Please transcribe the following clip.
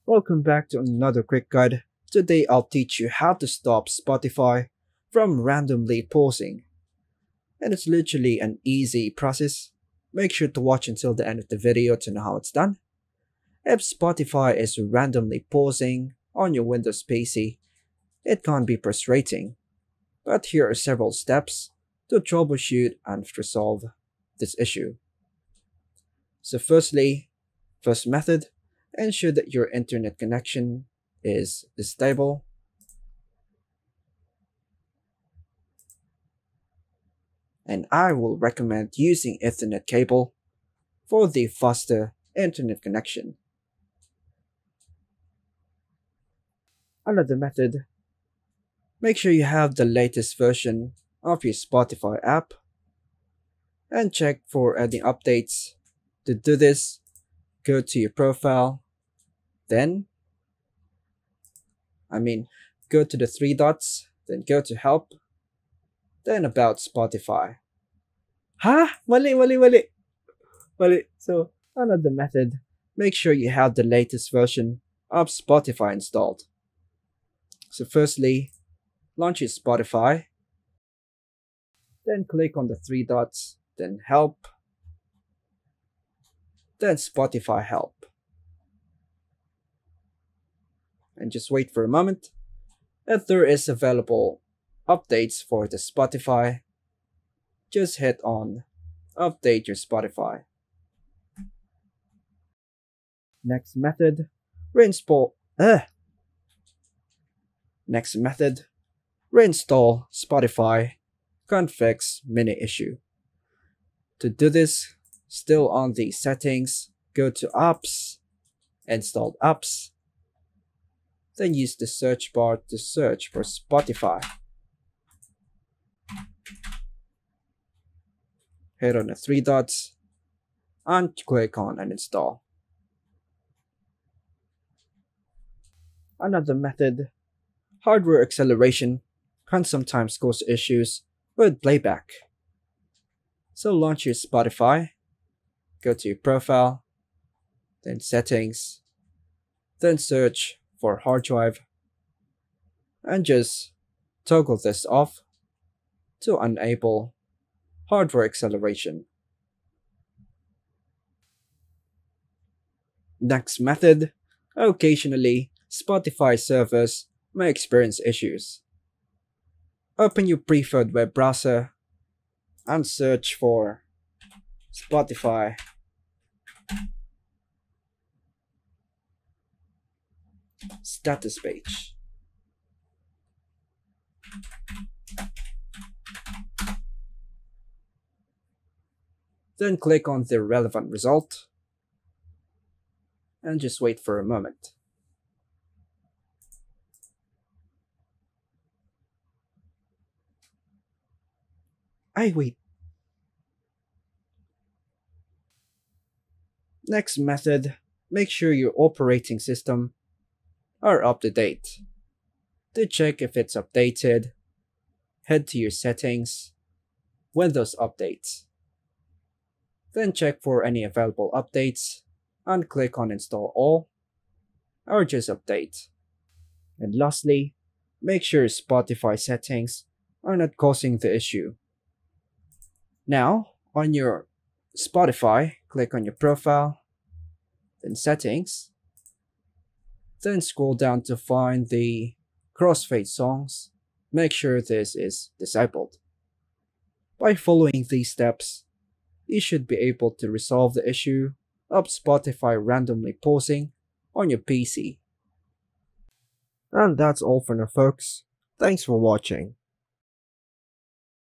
Welcome back to another quick guide. Today I'll teach you how to stop Spotify from randomly pausing. And it's literally an easy process. Make sure to watch until the end of the video to know how it's done. If Spotify is randomly pausing on your Windows PC, it can be frustrating. But here are several steps to troubleshoot and resolve this issue. So first method, ensure that your internet connection is stable. And I will recommend using Ethernet cable for the faster internet connection. Another method, make sure you have the latest version of your Spotify app and check for any updates. To do this, go to your profile, then go to the three dots, then go to help, then about Spotify. Mali. So another method, make sure you have the latest version of Spotify installed. So firstly, launch your Spotify, then click on the three dots, then help, then Spotify help. And just wait for a moment. If there is available updates for the Spotify, just hit on update your Spotify. Next method, reinstall Spotify can fix mini issue. To do this, still on the settings, go to apps, installed apps, then use the search bar to search for Spotify. Hit on the three dots and click on uninstall. Another method, hardware acceleration can sometimes cause issues with playback. So launch your Spotify, go to your profile, then settings, then search for hard drive, and just toggle this off to enable hardware acceleration. Next method, occasionally Spotify servers may experience issues. Open your preferred web browser and search for Spotify. Status page. Then click on the relevant result and just wait for a moment. Wait. Next method, make sure your operating system are up to date. To check if it's updated, head to your settings, Windows Updates. Then check for any available updates and click on Install All or just Update. And lastly, make sure Spotify settings are not causing the issue. Now, on your Spotify, click on your profile, then Settings, then scroll down to find the crossfade songs. Make sure this is disabled. By following these steps, you should be able to resolve the issue of Spotify randomly pausing on your PC. And that's all for now, folks. Thanks for watching.